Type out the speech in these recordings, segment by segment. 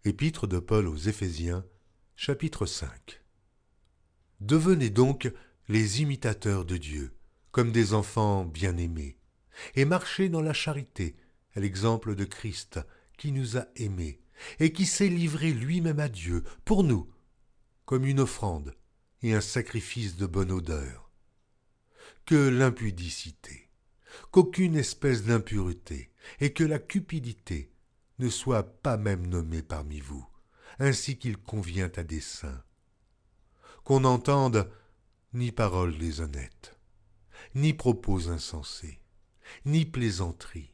Épître de Paul aux Éphésiens, chapitre 5. Devenez donc les imitateurs de Dieu, comme des enfants bien-aimés, et marchez dans la charité, à l'exemple de Christ, qui nous a aimés, et qui s'est livré lui-même à Dieu, pour nous, comme une offrande et un sacrifice de bonne odeur. Que l'impudicité, qu'aucune espèce d'impureté, et que la cupidité ne soit pas même nommée parmi vous, ainsi qu'il convient à des saints. Qu'on n'entende ni paroles déshonnêtes, ni propos insensés, ni plaisanteries,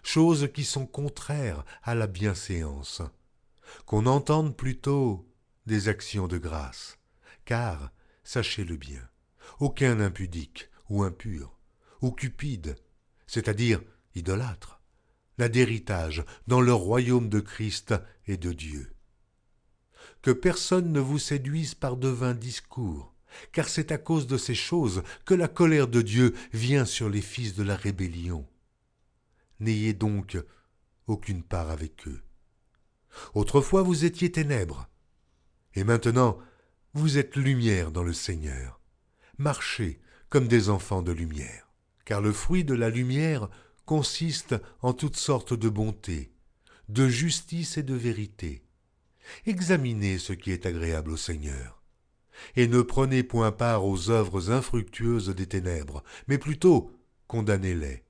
choses qui sont contraires à la bienséance, qu'on entende plutôt des actions de grâce, car, sachez-le bien, aucun impudique ou impur, ou cupide, c'est-à-dire idolâtre, n'a d'héritage dans le royaume de Christ et de Dieu. Que personne ne vous séduise par de vains discours, car c'est à cause de ces choses que la colère de Dieu vient sur les fils de la rébellion. N'ayez donc aucune part avec eux. Autrefois vous étiez ténèbres, et maintenant vous êtes lumière dans le Seigneur. Marchez comme des enfants de lumière, car le fruit de la lumière consiste en toutes sortes de bonté, de justice et de vérité. Examinez ce qui est agréable au Seigneur, et ne prenez point part aux œuvres infructueuses des ténèbres, mais plutôt condamnez-les.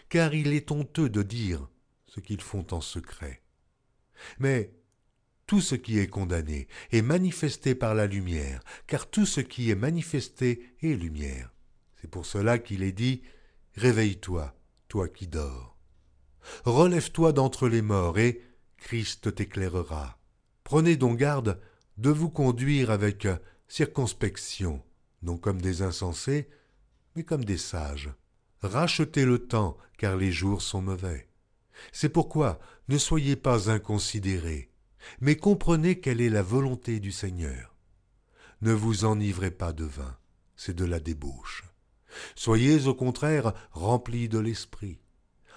Car il est honteux de dire ce qu'ils font en secret. Mais tout ce qui est condamné est manifesté par la lumière, car tout ce qui est manifesté est lumière. C'est pour cela qu'il est dit « Réveille-toi, toi qui dors. Relève-toi d'entre les morts, et Christ t'éclairera. Prenez donc garde de vous conduire avec circonspection, non comme des insensés, mais comme des sages. Rachetez le temps, car les jours sont mauvais. C'est pourquoi ne soyez pas inconsidérés, mais comprenez quelle est la volonté du Seigneur. Ne vous enivrez pas de vin, c'est de la débauche. Soyez au contraire remplis de l'esprit.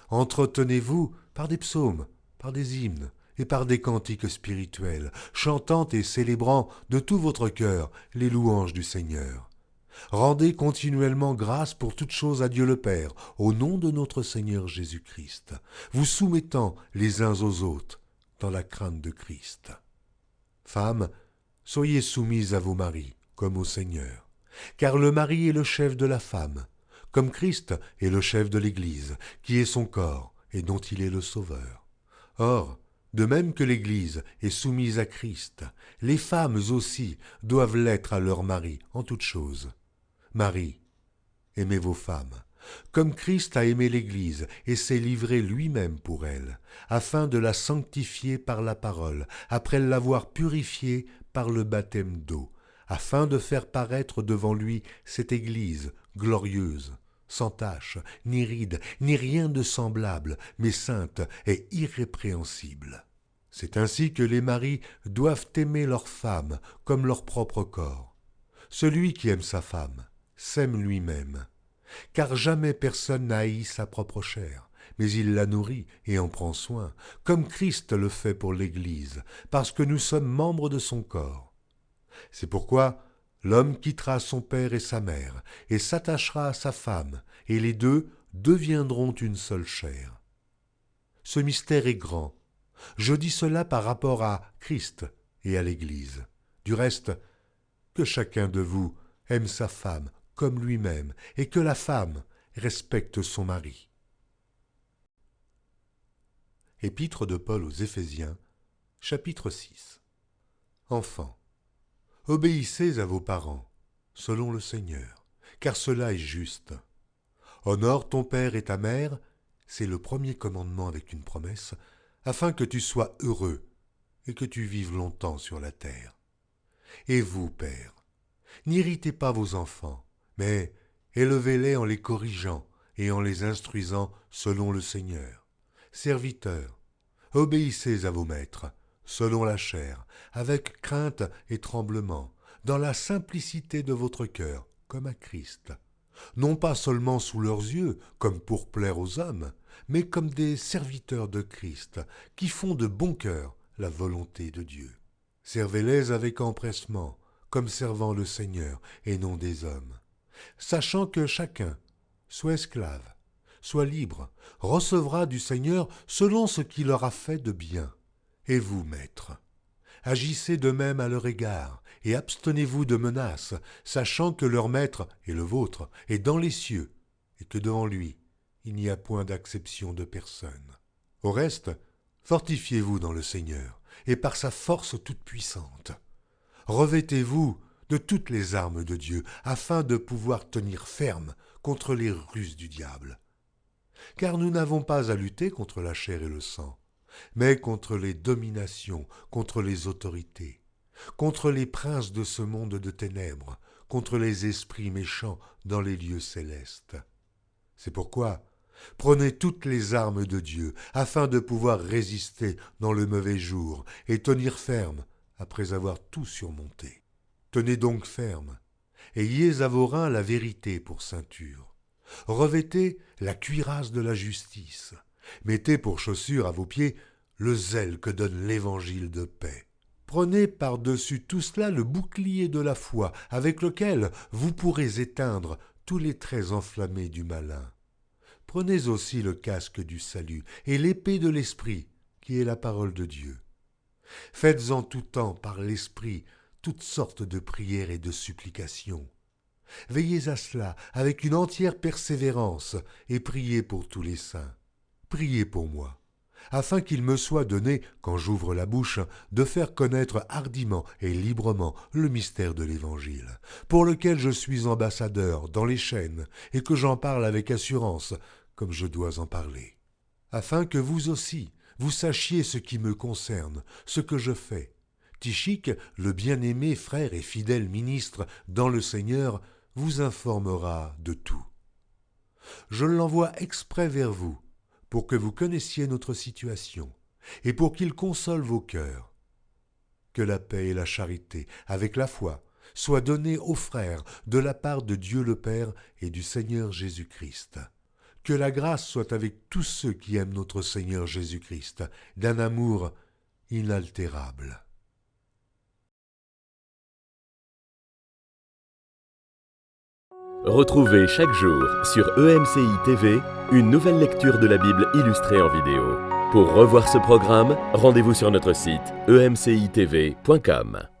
Entretenez-vous par des psaumes, par des hymnes et par des cantiques spirituels, chantant et célébrant de tout votre cœur les louanges du Seigneur. Rendez continuellement grâce pour toutes choses à Dieu le Père, au nom de notre Seigneur Jésus-Christ, vous soumettant les uns aux autres dans la crainte de Christ. Femmes, soyez soumises à vos maris, comme au Seigneur, car le mari est le chef de la femme, comme Christ est le chef de l'Église, qui est son corps et dont il est le Sauveur. Or, de même que l'Église est soumise à Christ, les femmes aussi doivent l'être à leur mari en toutes choses. Marie, aimez vos femmes, comme Christ a aimé l'Église et s'est livré lui-même pour elle, afin de la sanctifier par la parole, après l'avoir purifiée par le baptême d'eau, afin de faire paraître devant lui cette Église glorieuse, sans tache, ni ride, ni rien de semblable, mais sainte et irrépréhensible. C'est ainsi que les maris doivent aimer leur femme comme leur propre corps. Celui qui aime sa femme s'aime lui-même, car jamais personne n'a haï sa propre chair, mais il la nourrit et en prend soin, comme Christ le fait pour l'Église, parce que nous sommes membres de son corps. C'est pourquoi l'homme quittera son père et sa mère, et s'attachera à sa femme, et les deux deviendront une seule chair. Ce mystère est grand. Je dis cela par rapport à Christ et à l'Église. Du reste, que chacun de vous aime sa femme comme lui-même, et que la femme respecte son mari. Épître de Paul aux Éphésiens, chapitre 6. Enfants, obéissez à vos parents, selon le Seigneur, car cela est juste. Honore ton père et ta mère, c'est le premier commandement avec une promesse, afin que tu sois heureux et que tu vives longtemps sur la terre. Et vous, pères, n'irritez pas vos enfants, mais élevez-les en les corrigeant et en les instruisant selon le Seigneur. Serviteurs, obéissez à vos maîtres, selon la chair, avec crainte et tremblement, dans la simplicité de votre cœur, comme à Christ. Non pas seulement sous leurs yeux, comme pour plaire aux hommes, mais comme des serviteurs de Christ, qui font de bon cœur la volonté de Dieu. Servez-les avec empressement, comme servant le Seigneur et non des hommes, sachant que chacun, soit esclave, soit libre, recevra du Seigneur selon ce qu'il aura fait de bien. Et vous, maîtres, agissez de même à leur égard, et abstenez-vous de menaces, sachant que leur maître et le vôtre est dans les cieux, et que devant lui, il n'y a point d'acception de personne. Au reste, fortifiez-vous dans le Seigneur, et par sa force toute puissante. Revêtez-vous de toutes les armes de Dieu, afin de pouvoir tenir ferme contre les ruses du diable. Car nous n'avons pas à lutter contre la chair et le sang, mais contre les dominations, contre les autorités, contre les princes de ce monde de ténèbres, contre les esprits méchants dans les lieux célestes. C'est pourquoi prenez toutes les armes de Dieu, afin de pouvoir résister dans le mauvais jour et tenir ferme après avoir tout surmonté. Tenez donc ferme, ayez à vos reins la vérité pour ceinture. Revêtez la cuirasse de la justice. Mettez pour chaussure à vos pieds le zèle que donne l'évangile de paix. Prenez par-dessus tout cela le bouclier de la foi, avec lequel vous pourrez éteindre tous les traits enflammés du malin. Prenez aussi le casque du salut et l'épée de l'esprit, qui est la parole de Dieu. Faites en tout temps par l'esprit toutes sortes de prières et de supplications. Veillez à cela avec une entière persévérance et priez pour tous les saints. Priez pour moi, afin qu'il me soit donné, quand j'ouvre la bouche, de faire connaître hardiment et librement le mystère de l'Évangile, pour lequel je suis ambassadeur dans les chaînes et que j'en parle avec assurance, comme je dois en parler. Afin que vous aussi, vous sachiez ce qui me concerne, ce que je fais. Tychique, le bien-aimé frère et fidèle ministre dans le Seigneur, vous informera de tout. Je l'envoie exprès vers vous, pour que vous connaissiez notre situation, et pour qu'il console vos cœurs. Que la paix et la charité, avec la foi, soient données aux frères de la part de Dieu le Père et du Seigneur Jésus-Christ. Que la grâce soit avec tous ceux qui aiment notre Seigneur Jésus-Christ, d'un amour inaltérable. Retrouvez chaque jour sur EMCI TV une nouvelle lecture de la Bible illustrée en vidéo. Pour revoir ce programme, rendez-vous sur notre site emcitv.com.